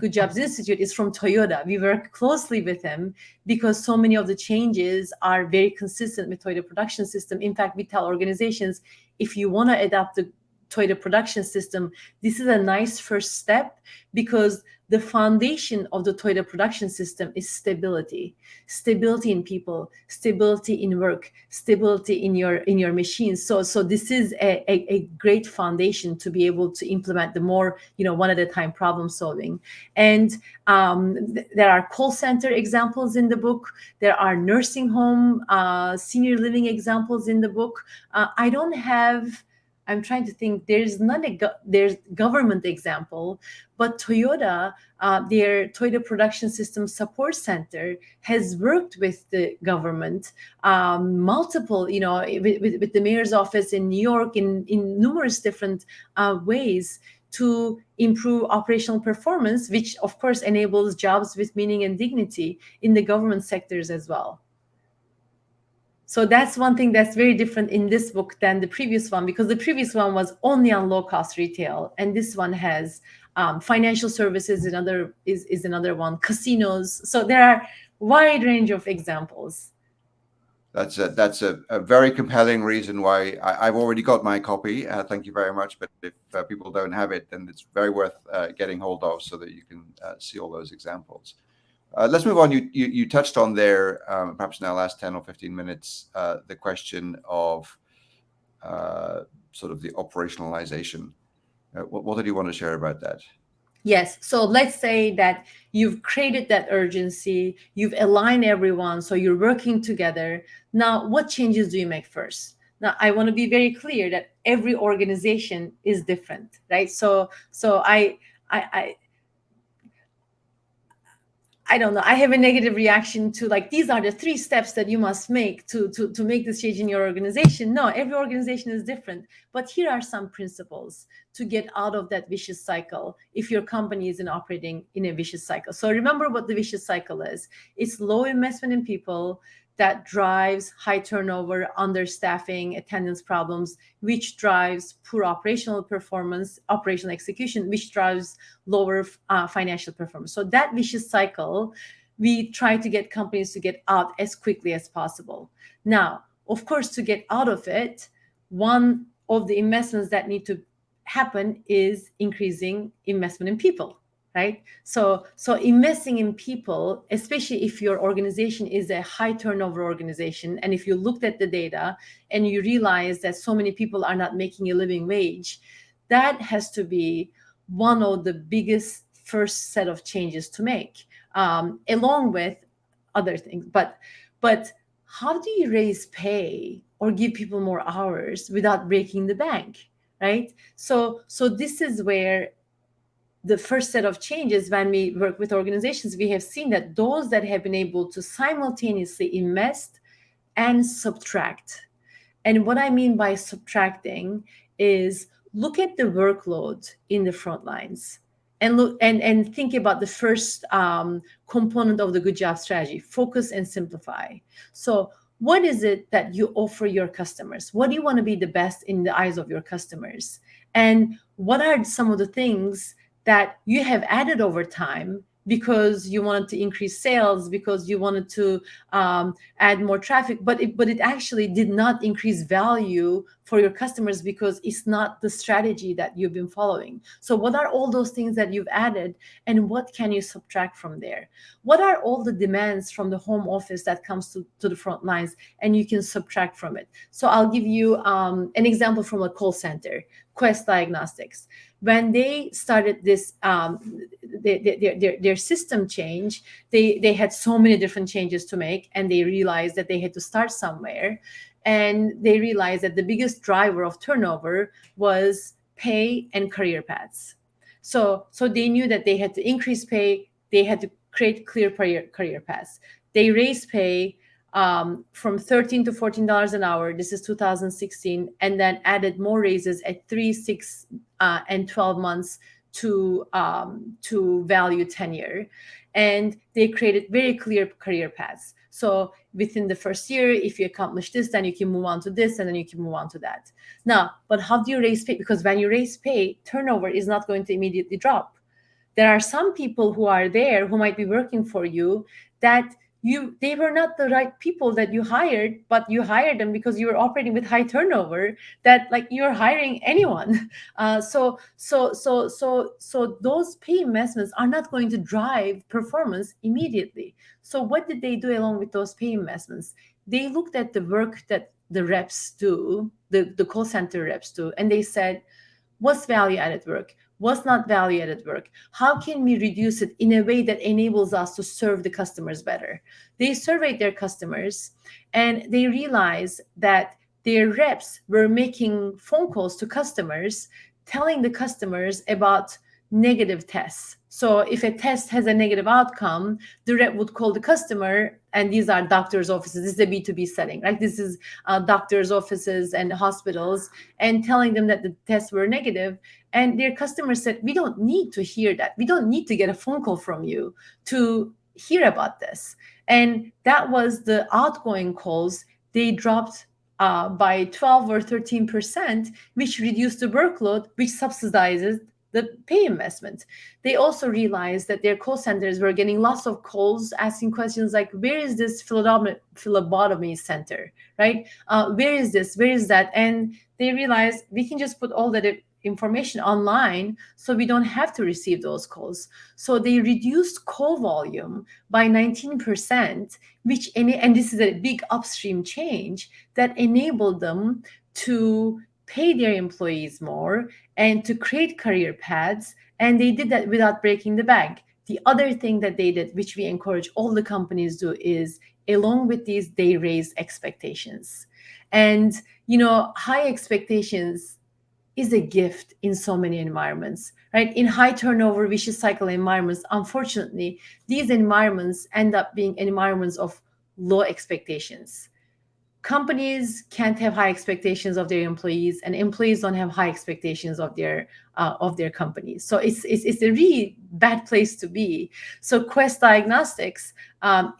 Good Jobs Institute is from Toyota. We work closely with him because so many of the changes are very consistent with Toyota production system. In fact, we tell organizations, if you want to adopt the Toyota production system, this is a nice first step, because the foundation of the Toyota production system is stability in people, stability in work, stability in your machines. So this is a great foundation to be able to implement the more one at a time problem solving. And there are call center examples in the book. There are nursing home, senior living examples in the book. I'm trying to think. There's government example, but Toyota, their Toyota Production System Support Center has worked with the government, multiple, with the mayor's office in New York in numerous different ways to improve operational performance, which of course enables jobs with meaning and dignity in the government sectors as well. So that's one thing that's very different in this book than the previous one, because the previous one was only on low-cost retail, and this one has financial services. Is another one, casinos. So there are wide range of examples. That's a very compelling reason why I've already got my copy. Thank you very much. But if people don't have it, then it's very worth getting hold of so that you can see all those examples. Let's move on. You touched on there, perhaps in our last 10 or 15 minutes, the question of sort of the operationalization. What did you want to share about that? Yes. So let's say that you've created that urgency, you've aligned everyone, so you're working together. Now, what changes do you make first? Now, I want to be very clear that every organization is different, right? So I don't know. I have a negative reaction to these are the 3 steps that you must make to make this change in your organization. No, every organization is different. But here are some principles to get out of that vicious cycle if your company isn't operating in a vicious cycle. So remember what the vicious cycle is. It's low investment in people that drives high turnover, understaffing, attendance problems, which drives poor operational performance, operational execution, which drives lower financial performance. So that vicious cycle, we try to get companies to get out as quickly as possible. Now, of course, to get out of it, one of the investments that need to happen is increasing investment in people. Right? So investing in people, especially if your organization is a high turnover organization, and if you looked at the data and you realize that so many people are not making a living wage, that has to be one of the biggest first set of changes to make, along with other things. But how do you raise pay or give people more hours without breaking the bank? Right? So this is where the first set of changes, when we work with organizations, we have seen that those that have been able to simultaneously invest and subtract. And what I mean by subtracting is look at the workload in the front lines and look and think about the first component of the good job strategy: focus and simplify. So what is it that you offer your customers? What do you want to be the best in the eyes of your customers? And what are some of the things that you have added over time because you wanted to increase sales, because you wanted to add more traffic, but it actually did not increase value for your customers because it's not the strategy that you've been following. So what are all those things that you've added, and what can you subtract from there? What are all the demands from the home office that comes to the front lines, and you can subtract from it? So I'll give you an example from a call center, Quest Diagnostics. When they started this their system change, they had so many different changes to make, and they realized that they had to start somewhere. And they realized that the biggest driver of turnover was pay and career paths. So they knew that they had to increase pay, they had to create clear career paths. They raised pay from $13 to $14 an hour. This is 2016, and then added more raises at 3, 6, and 12 months to value tenure. And they created very clear career paths. So within the first year, if you accomplish this, then you can move on to this, and then you can move on to that. Now, but how do you raise pay? Because when you raise pay, turnover is not going to immediately drop. There are some people who are there who might be working for you that they were not the right people that you hired, but you hired them because you were operating with high turnover, that like you're hiring anyone. So those pay investments are not going to drive performance immediately. So what did they do along with those pay investments? They looked at the work that the reps do, the call center reps do, and they said, what's value added work? What's not value added work? How can we reduce it in a way that enables us to serve the customers better? They surveyed their customers, and they realized that their reps were making phone calls to customers, telling the customers about negative tests. So if a test has a negative outcome, the rep would call the customer, and these are doctors' offices. This is a B2B setting, right? This is doctors' offices and hospitals, and telling them that the tests were negative. And their customers said, we don't need to hear that. We don't need to get a phone call from you to hear about this. And that was the outgoing calls. They dropped by 12 or 13%, which reduced the workload, which subsidizes the pay investment. They also realized that their call centers were getting lots of calls asking questions like, where is this phlebotomy center, right? Where is this? Where is that? And they realized we can just put all that information online, so we don't have to receive those calls. So they reduced call volume by 19%, and this is a big upstream change that enabled them to pay their employees more and to create career paths. And they did that without breaking the bank. The other thing that they did, which we encourage all the companies do, is along with these, they raise expectations. And, high expectations is a gift in so many environments, right? In high turnover, vicious cycle environments, unfortunately, these environments end up being environments of low expectations. Companies can't have high expectations of their employees, and employees don't have high expectations of their companies. So it's a really bad place to be. So Quest Diagnostics,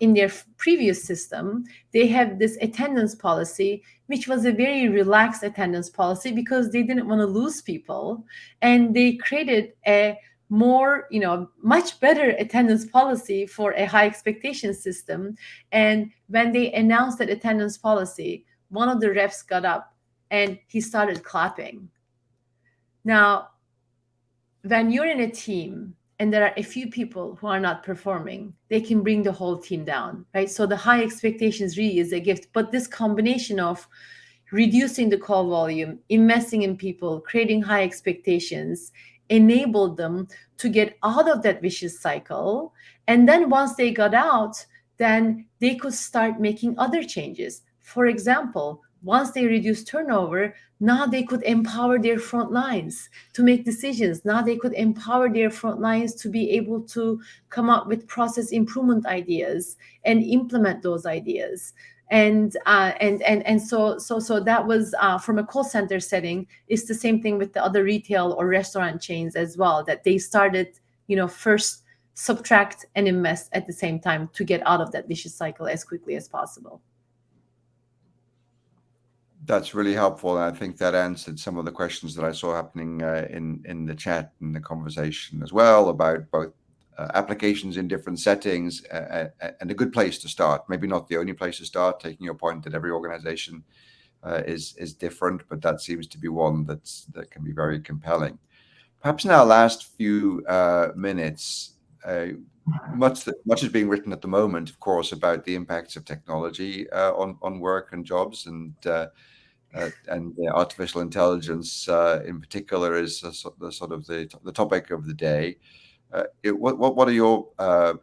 in their previous system, they have this attendance policy, which was a very relaxed attendance policy because they didn't want to lose people, and they created a more, much better attendance policy for a high expectation system. And when they announced that attendance policy, one of the reps got up and he started clapping. Now, when you're in a team and there are a few people who are not performing, they can bring the whole team down, right? So the high expectations really is a gift. But this combination of reducing the call volume, investing in people, creating high expectations, enabled them to get out of that vicious cycle. And then once they got out, then they could start making other changes. For example, once they reduced turnover, now they could empower their front lines to make decisions. Now they could empower their front lines to be able to come up with process improvement ideas and implement those ideas. And so that was from a call center setting. It's the same thing with the other retail or restaurant chains as well, that they started first subtract and invest at the same time to get out of that vicious cycle as quickly as possible. That's really helpful. And I think that answered some of the questions that I saw happening in the chat and the conversation as well, about both applications in different settings, and a good place to start. Maybe not the only place to start, taking your point that every organization is different, but that seems to be one that can be very compelling. Perhaps in our last few minutes, much is being written at the moment, of course, about the impacts of technology on work and jobs, and artificial intelligence in particular is the topic of the day. What are your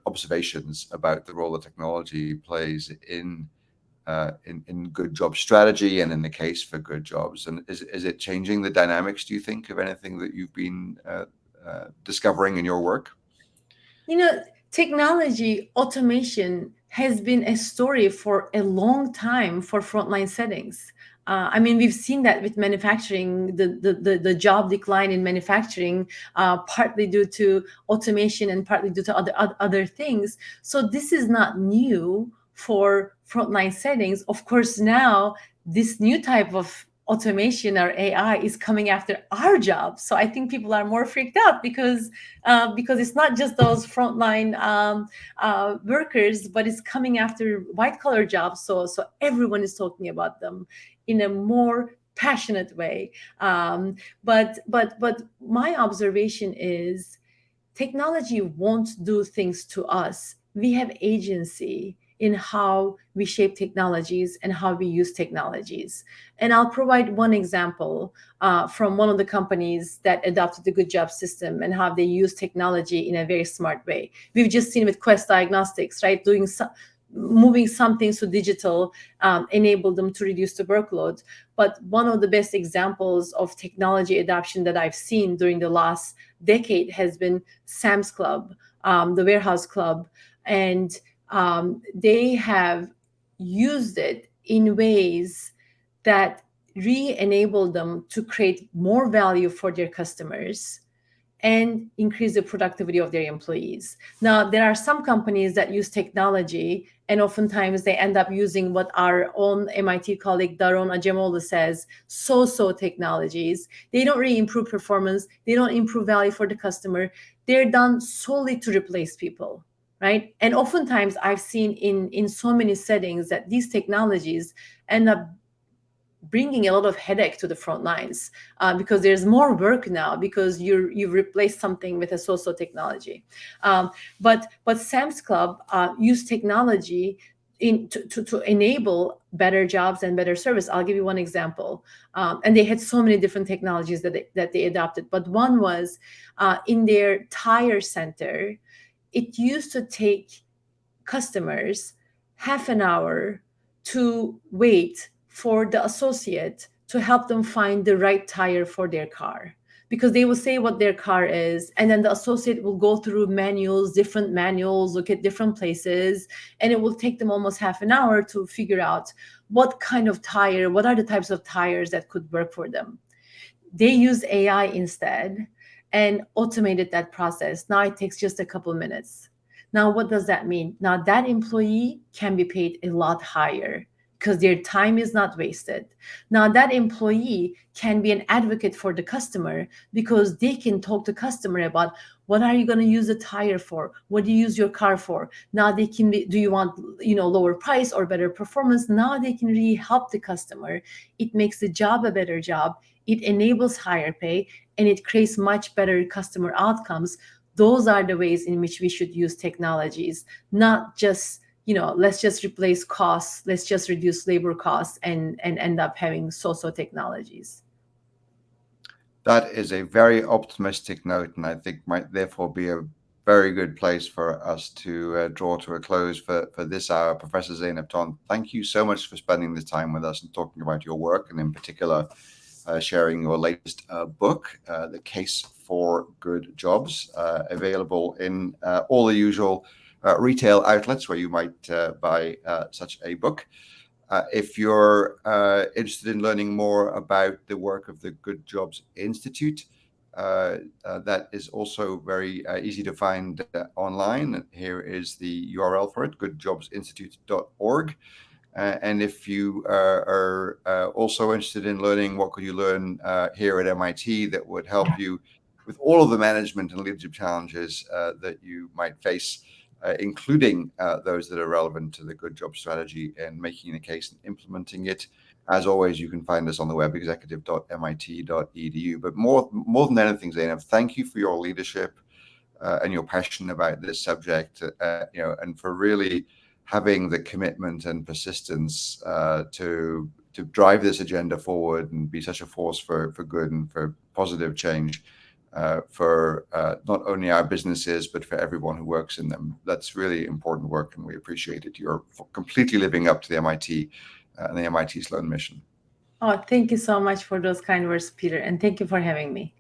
observations about the role that technology plays in good job strategy and in the case for good jobs? And is it changing the dynamics, do you think, of anything that you've been discovering in your work? Technology automation has been a story for a long time for frontline settings. We've seen that with manufacturing, the job decline in manufacturing, partly due to automation and partly due to other things. So this is not new for frontline settings. Of course, now this new type of automation or AI is coming after our jobs. So I think people are more freaked out because it's not just those frontline workers, but it's coming after white collar jobs. So everyone is talking about them in a more passionate way. But my observation is technology won't do things to us. We have agency in how we shape technologies and how we use technologies. And I'll provide one example from one of the companies that adopted the Good Job system and how they use technology in a very smart way. We've just seen with Quest Diagnostics, right? Moving some things to digital enabled them to reduce the workload. But one of the best examples of technology adoption that I've seen during the last decade has been Sam's Club, the warehouse club. And they have used it in ways that re-enable them to create more value for their customers and increase the productivity of their employees. Now, there are some companies that use technology, and oftentimes they end up using what our own MIT colleague Daron Acemoğlu says, so-so technologies. They don't really improve performance. They don't improve value for the customer. They're done solely to replace people, right? And oftentimes I've seen in so many settings that these technologies end up bringing a lot of headache to the front lines because there's more work now because you've replaced something with a so-so technology. But Sam's Club used technology to enable better jobs and better service. I'll give you one example. And they had so many different technologies that they adopted. But one was in their tire center, it used to take customers half an hour to wait for the associate to help them find the right tire for their car, because they will say what their car is, and then the associate will go through different manuals, look at different places, and it will take them almost half an hour to figure out what kind of tire, what are the types of tires that could work for them. They use AI instead and automated that process. Now it takes just a couple of minutes. Now, what does that mean? Now that employee can be paid a lot higher because their time is not wasted. Now that employee can be an advocate for the customer because they can talk to customer about what are you going to use the tire for? What do you use your car for? Now they can be, do you want, lower price or better performance? Now they can really help the customer. It makes the job a better job. It enables higher pay, and it creates much better customer outcomes. Those are the ways in which we should use technologies, not just let's just replace costs, let's just reduce labor costs and end up having so-so technologies. That is a very optimistic note, and I think might therefore be a very good place for us to draw to a close for this hour. Professor Zeynep Ton, thank you so much for spending this time with us and talking about your work, and in particular sharing your latest book, The Case for Good Jobs, available in all the usual retail outlets where you might buy such a book. If you're interested in learning more about the work of the Good Jobs Institute, that is also very easy to find online. Here is the URL for it, goodjobsinstitute.org. And if you are also interested in learning what could you learn here at MIT that would help you with all of the management and leadership challenges that you might face, including those that are relevant to the good job strategy and making the case and implementing it. As always, you can find us on the web, executive.mit.edu. But more than anything, Zeynep, thank you for your leadership and your passion about this subject, and for really having the commitment and persistence to drive this agenda forward and be such a force for good and for positive change for not only our businesses, but for everyone who works in them. That's really important work, and we appreciate it. You're completely living up to the MIT and the MIT Sloan mission. Oh, thank you so much for those kind words, Peter, and thank you for having me.